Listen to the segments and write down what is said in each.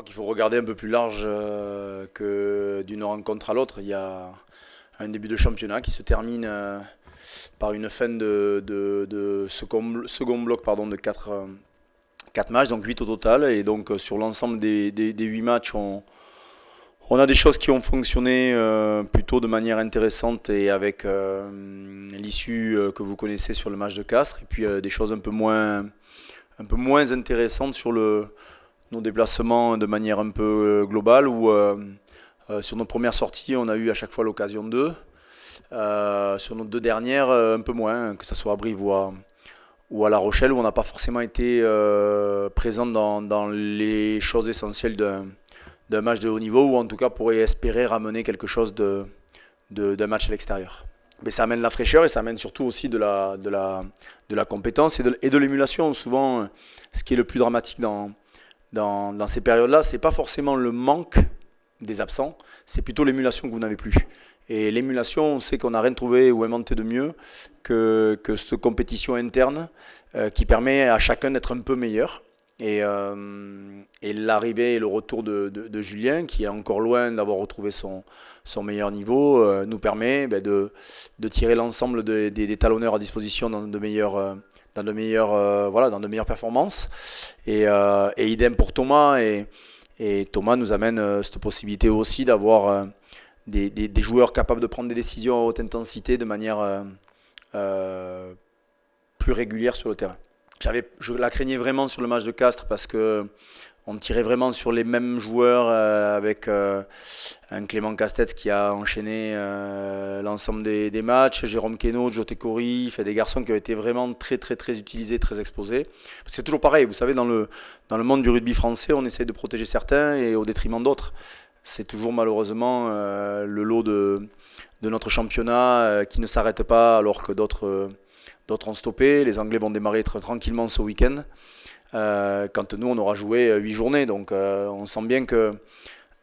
crois qu'il faut regarder un peu plus large que d'une rencontre à l'autre. Il y a un début de championnat qui se termine par une fin de second bloc pardon, de 4 matchs, donc 8 au total. Et donc sur l'ensemble des 8 matchs, on a des choses qui ont fonctionné plutôt de manière intéressante et avec l'issue que vous connaissez sur le match de Castres. Et puis des choses un peu moins intéressantes sur nos déplacements de manière un peu globale où sur nos premières sorties on a eu à chaque fois l'occasion d'eux. Sur nos deux dernières un peu moins, que ce soit à Brive ou à La Rochelle où on n'a pas forcément été présent dans les choses essentielles d'un match de haut niveau ou en tout cas pourrait espérer ramener quelque chose d'un match à l'extérieur. Mais ça amène la fraîcheur et ça amène surtout aussi de la compétence et de l'émulation. Souvent, ce qui est le plus dramatique dans ces périodes-là, c'est pas forcément le manque des absents, c'est plutôt l'émulation que vous n'avez plus. Et l'émulation, on sait qu'on n'a rien trouvé ou inventé de mieux que cette compétition interne qui permet à chacun d'être un peu meilleur. Et l'arrivée et le retour de Julien, qui est encore loin d'avoir retrouvé son meilleur niveau, nous permet de tirer l'ensemble des talonneurs à disposition dans de meilleures performances. Et idem pour Thomas. Et Thomas nous amène cette possibilité aussi d'avoir des joueurs capables de prendre des décisions à haute intensité de manière plus régulière sur le terrain. Je la craignais vraiment sur le match de Castres parce que on tirait vraiment sur les mêmes joueurs avec un Clément Castex qui a enchaîné l'ensemble des matchs, Jérôme Queneau, Joté Cory, fait des garçons qui ont été vraiment très très très utilisés, très exposés. Parce que c'est toujours pareil, vous savez, dans le monde du rugby français, on essaie de protéger certains et au détriment d'autres. C'est toujours malheureusement le lot de notre championnat qui ne s'arrête pas alors que d'autres ont stoppé. Les Anglais vont démarrer très tranquillement ce week-end. Quand nous on aura joué 8 journées. Donc on sent bien que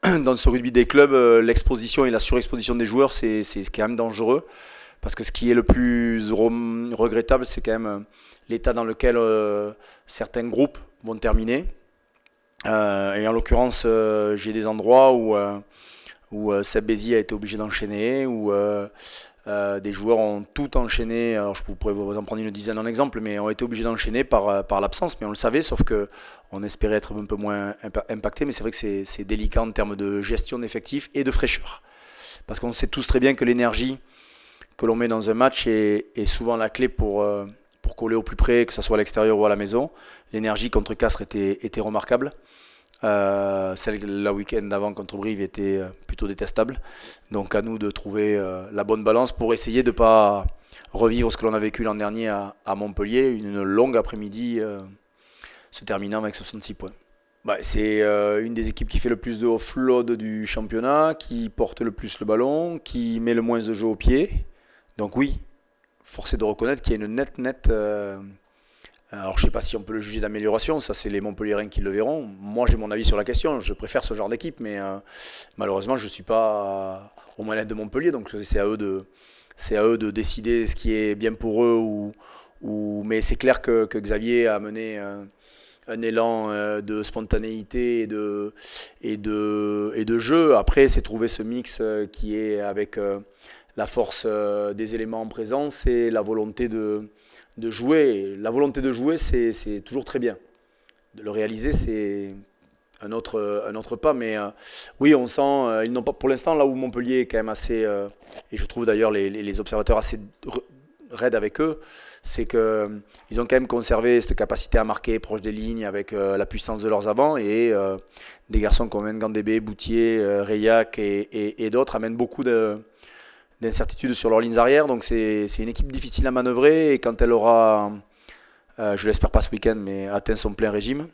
dans ce rugby des clubs, l'exposition et la surexposition des joueurs, c'est quand même dangereux. Parce que ce qui est le plus regrettable, c'est quand même l'état dans lequel certains groupes vont terminer. Et en l'occurrence, j'ai des endroits où Seb Bézi a été obligé d'enchaîner, où des joueurs ont tout enchaîné. Alors je pourrais vous en prendre une dizaine en exemple, mais ont été obligés d'enchaîner par l'absence. Mais on le savait, sauf que on espérait être un peu moins impacté. Mais c'est vrai que c'est délicat en termes de gestion d'effectifs et de fraîcheur. Parce qu'on sait tous très bien que l'énergie que l'on met dans un match est souvent la clé pour coller au plus près, que ce soit à l'extérieur ou à la maison. L'énergie contre Castres était remarquable. Celle le week-end d'avant contre Brive était plutôt détestable. Donc à nous de trouver la bonne balance pour essayer de ne pas revivre ce que l'on a vécu l'an dernier à Montpellier, une longue après-midi se terminant avec 66 points. C'est une des équipes qui fait le plus de offload du championnat, qui porte le plus le ballon, qui met le moins de jeu au pied. Donc oui, force est de reconnaître qu'il y a une nette... alors je ne sais pas si on peut le juger d'amélioration, ça c'est les Montpelliérains qui le verront. Moi j'ai mon avis sur la question, je préfère ce genre d'équipe, mais malheureusement je ne suis pas aux manettes de Montpellier, donc c'est à eux de décider ce qui est bien pour eux. Mais c'est clair que Xavier a mené un élan de spontanéité et de jeu. Après c'est trouver ce mix qui est avec la force des éléments en présence et la volonté de jouer. La volonté de jouer, c'est toujours très bien. De le réaliser, c'est un autre pas. Mais oui, on sent, ils n'ont pas, pour l'instant, là où Montpellier est quand même assez, et je trouve d'ailleurs les observateurs assez raides avec eux, c'est qu'ils ont quand même conservé cette capacité à marquer proche des lignes avec la puissance de leurs avants. Et des garçons comme Ngandébé, Boutier, Reyac et d'autres amènent beaucoup d'incertitudes sur leurs lignes arrière, donc c'est une équipe difficile à manœuvrer et quand elle aura, je l'espère pas ce week-end, mais atteint son plein régime,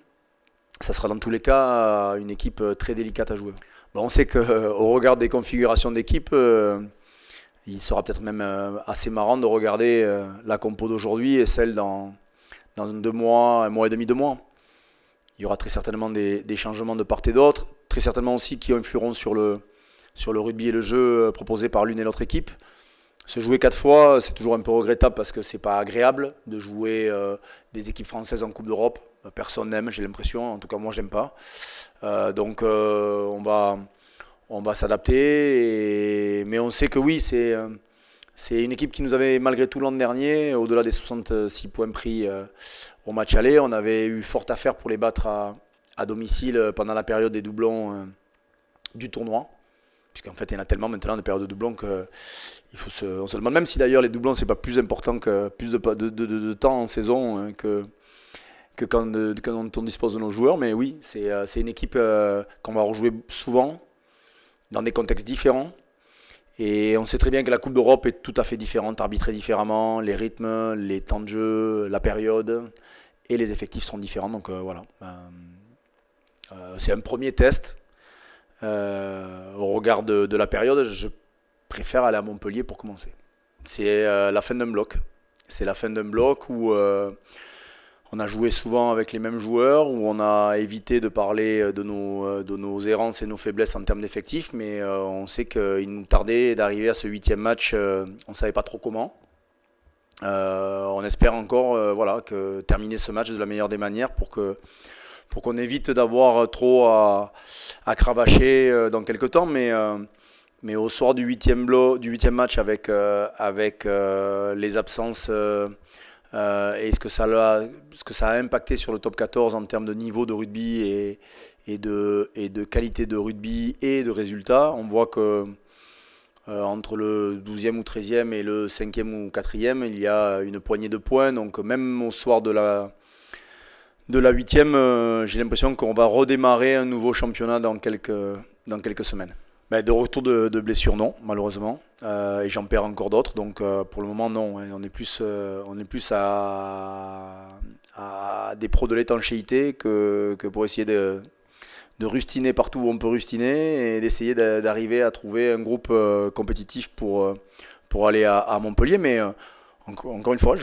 ça sera dans tous les cas une équipe très délicate à jouer. Bon, on sait qu'au regard des configurations d'équipe, il sera peut-être même assez marrant de regarder la compo d'aujourd'hui et celle dans 2 mois, 1 mois et demi, 2 mois. Il y aura très certainement des changements de part et d'autre, très certainement aussi qui influeront sur le rugby et le jeu proposé par l'une et l'autre équipe. Se jouer 4 fois, c'est toujours un peu regrettable parce que c'est pas agréable de jouer des équipes françaises en Coupe d'Europe. Personne n'aime, j'ai l'impression. En tout cas, moi, j'aime pas. Donc, on va s'adapter. Mais on sait que oui, c'est une équipe qui nous avait malgré tout l'an dernier, au-delà des 66 points pris au match aller. On avait eu fort à faire pour les battre à domicile pendant la période des doublons du tournoi. Puisqu'en fait, il y en a tellement maintenant des périodes de doublons que on se demande, même si d'ailleurs les doublons, c'est pas plus important que plus de temps en saison que quand on dispose de nos joueurs. Mais oui, c'est une équipe qu'on va rejouer souvent, dans des contextes différents. Et on sait très bien que la Coupe d'Europe est tout à fait différente, arbitrée différemment, les rythmes, les temps de jeu, la période et les effectifs seront différents. Donc voilà, c'est un premier test. Au regard de la période, je préfère aller à Montpellier pour commencer. C'est la fin d'un bloc. C'est la fin d'un bloc où on a joué souvent avec les mêmes joueurs, où on a évité de parler de nos errances et nos faiblesses en termes d'effectifs, mais on sait qu'il nous tardait d'arriver à ce 8e match, on ne savait pas trop comment. On espère encore voilà, terminer ce match de la meilleure des manières pour qu'on évite d'avoir trop à cravacher dans quelques temps, mais au soir du 8e match avec les absences et ce que ça a impacté sur le top 14 en termes de niveau de rugby et de qualité de rugby et de résultats, on voit que entre le 12e ou 13e et le 5e ou 4e, il y a une poignée de points. Donc même au soir de la 8e, j'ai l'impression qu'on va redémarrer un nouveau championnat dans quelques semaines. De retour de blessure, non, malheureusement. Et j'en perds encore d'autres. Donc pour le moment, non. On est plus à des pros de l'étanchéité que pour essayer de rustiner partout où on peut rustiner et d'essayer d'arriver à trouver un groupe compétitif pour aller à Montpellier. Mais encore une fois,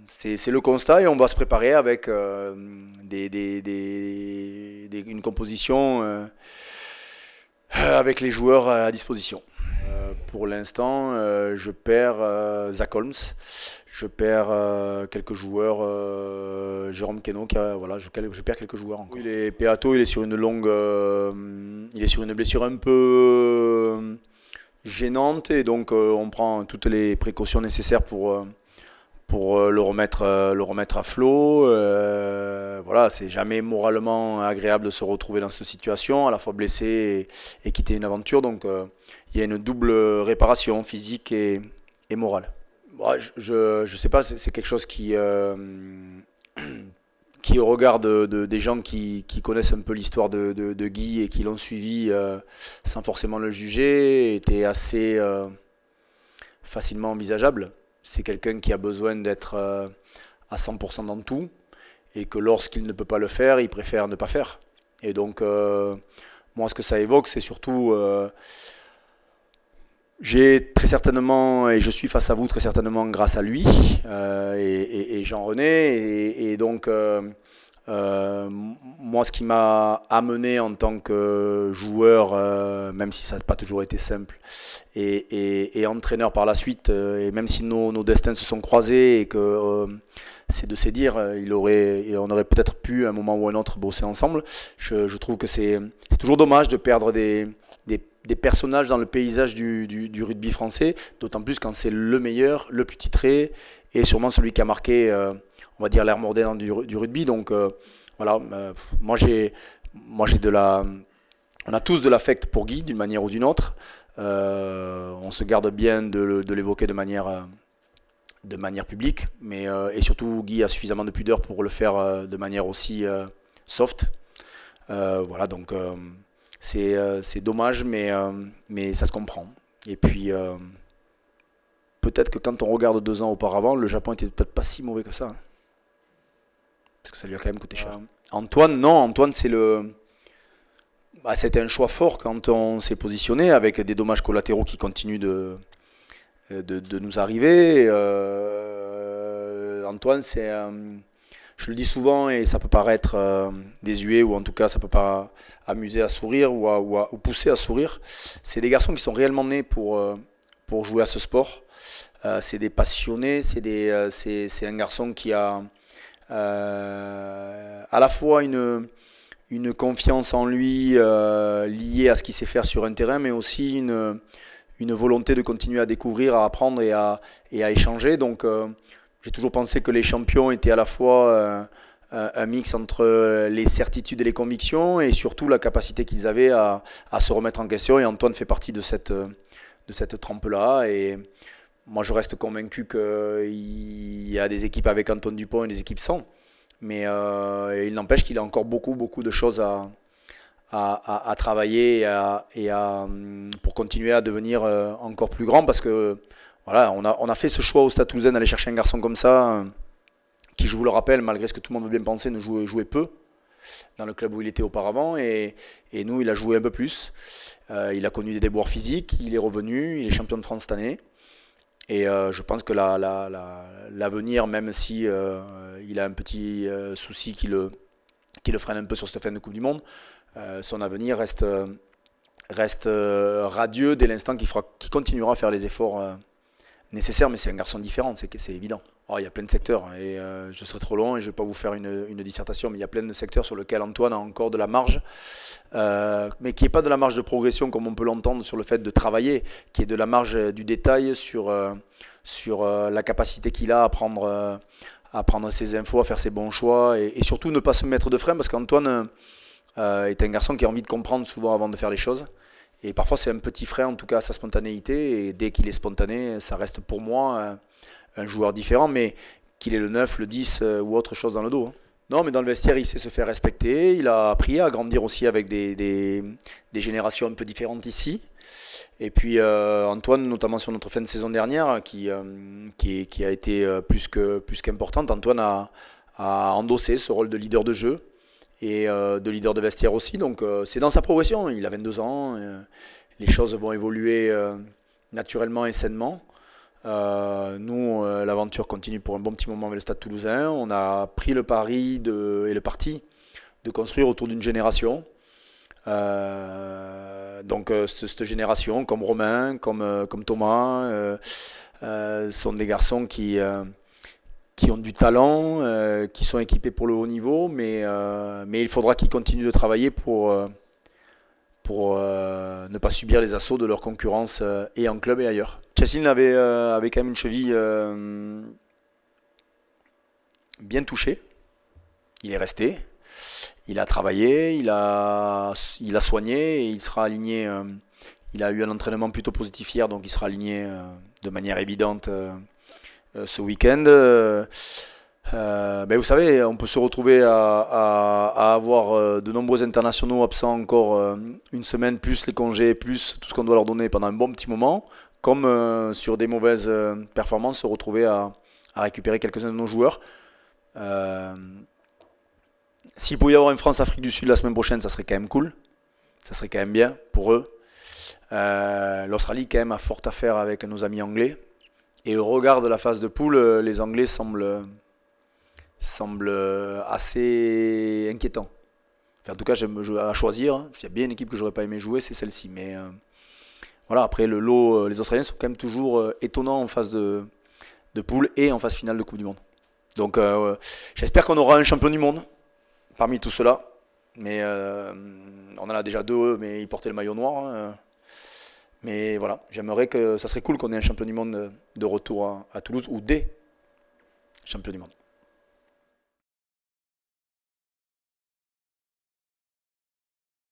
c'est le constat et on va se préparer avec une composition avec les joueurs à disposition. Pour l'instant, je perds Zach Holmes, je perds quelques joueurs, Jérôme Queneau, je perds quelques joueurs encore. Peato, il est sur une blessure un peu gênante et donc on prend toutes les précautions nécessaires pour le remettre à flot. Voilà, c'est jamais moralement agréable de se retrouver dans cette situation, à la fois blessé et quitter une aventure. Donc il y a une double réparation physique et morale. Je sais pas, c'est quelque chose qui au regard des gens qui connaissent un peu l'histoire de Guy et qui l'ont suivi sans forcément le juger, était assez facilement envisageable. C'est quelqu'un qui a besoin d'être à 100% dans tout et que lorsqu'il ne peut pas le faire, il préfère ne pas faire. Et donc, moi, ce que ça évoque, c'est surtout... j'ai très certainement, et je suis face à vous très certainement grâce à lui et Jean-René. Et donc, moi, ce qui m'a amené en tant que joueur, même si ça n'a pas toujours été simple, et entraîneur par la suite, et même si nos destins se sont croisés et que c'est de se dire, on aurait peut-être pu à un moment ou à un autre bosser ensemble, je trouve que c'est toujours dommage de perdre des personnages dans le paysage du rugby français, d'autant plus quand c'est le meilleur, le plus titré, et sûrement celui qui a marqué, on va dire, l'ère moderne du rugby. Donc voilà, on a tous de l'affect pour Guy, d'une manière ou d'une autre. On se garde bien de l'évoquer de manière publique, mais et surtout Guy a suffisamment de pudeur pour le faire de manière aussi soft. Voilà, donc c'est dommage, mais ça se comprend. Et puis peut-être que quand on regarde 2 ans auparavant, le Japon était peut-être pas si mauvais que ça, hein. Parce que ça lui a quand même coûté cher. Antoine, c'était un choix fort quand on s'est positionné, avec des dommages collatéraux qui continuent de nous arriver. Antoine, je le dis souvent et ça peut paraître désuet, ou en tout cas ça peut pas amuser à sourire ou pousser à sourire. C'est des garçons qui sont réellement nés pour jouer à ce sport. C'est des passionnés, c'est un garçon qui a À la fois une confiance en lui liée à ce qu'il sait faire sur un terrain, mais aussi une volonté de continuer à découvrir, à apprendre et à échanger. Donc j'ai toujours pensé que les champions étaient à la fois un mix entre les certitudes et les convictions, et surtout la capacité qu'ils avaient à se remettre en question. Et Antoine fait partie de cette trempe-là. Et moi, je reste convaincu qu'il y a des équipes avec Antoine Dupont et des équipes sans. Mais il n'empêche qu'il a encore beaucoup, beaucoup de choses à travailler pour continuer à devenir encore plus grand. Parce que voilà, on a fait ce choix au Stade Toulousain d'aller chercher un garçon comme ça, qui, je vous le rappelle, malgré ce que tout le monde veut bien penser, ne jouait peu dans le club où il était auparavant. Et nous, il a joué un peu plus. Il a connu des déboires physiques, il est revenu, il est champion de France cette année. Et je pense que l'avenir, même si il a un petit souci qui le freine un peu sur cette fin de Coupe du Monde, son avenir reste radieux dès l'instant qu'il continuera à faire les efforts nécessaires. Mais c'est un garçon différent, c'est évident. Alors, il y a plein de secteurs, et je serai trop long et je ne vais pas vous faire une dissertation, mais il y a plein de secteurs sur lesquels Antoine a encore de la marge, mais qui n'est pas de la marge de progression comme on peut l'entendre sur le fait de travailler, qui est de la marge du détail sur la capacité qu'il a à prendre ses infos, à faire ses bons choix, et surtout ne pas se mettre de frein, parce qu'Antoine est un garçon qui a envie de comprendre souvent avant de faire les choses. Et parfois c'est un petit frein, en tout cas à sa spontanéité, et dès qu'il est spontané, ça reste pour moi un joueur différent, mais qu'il ait le 9, le 10 ou autre chose dans le dos. Non, mais dans le vestiaire, il sait se faire respecter. Il a appris à grandir aussi avec des générations un peu différentes ici. Et puis Antoine, notamment sur notre fin de saison dernière, qui a été plus qu'importante, Antoine a endossé ce rôle de leader de jeu et de leader de vestiaire aussi. Donc c'est dans sa progression. Il a 22 ans. Les choses vont évoluer naturellement et sainement. Nous, l'aventure continue pour un bon petit moment avec le Stade Toulousain. On a pris le pari et le parti de construire autour d'une génération. Donc cette génération, comme Romain, comme Thomas, sont des garçons qui ont du talent, qui sont équipés pour le haut niveau, mais il faudra qu'ils continuent de travailler pour ne pas subir les assauts de leur concurrence et en club et ailleurs. Chessin avait quand même une cheville bien touchée. Il est resté, il a travaillé, il a soigné, et il sera aligné. Il a eu un entraînement plutôt positif hier, donc il sera aligné de manière évidente ce week-end. Vous savez, on peut se retrouver à avoir de nombreux internationaux absents encore une semaine, plus les congés, plus tout ce qu'on doit leur donner pendant un bon petit moment, comme sur des mauvaises performances, se retrouver à récupérer quelques-uns de nos joueurs. S'il pouvait y avoir une France-Afrique du Sud la semaine prochaine, ça serait quand même cool. Ça serait quand même bien pour eux. L'Australie, quand même, a fort à faire avec nos amis anglais. Et au regard de la phase de poule, les Anglais semblent assez inquiétants. Enfin, en tout cas, à choisir, s'il y a bien une équipe que j'aurais pas aimé jouer, c'est celle-ci. Mais voilà, après le lot, les Australiens sont quand même toujours étonnants en phase de poule et en phase finale de Coupe du Monde. Donc j'espère qu'on aura un champion du monde parmi tout cela. Mais on en a déjà deux, mais ils portaient le maillot noir. Mais voilà, j'aimerais ça serait cool qu'on ait un champion du monde de retour à Toulouse, ou des champions du monde.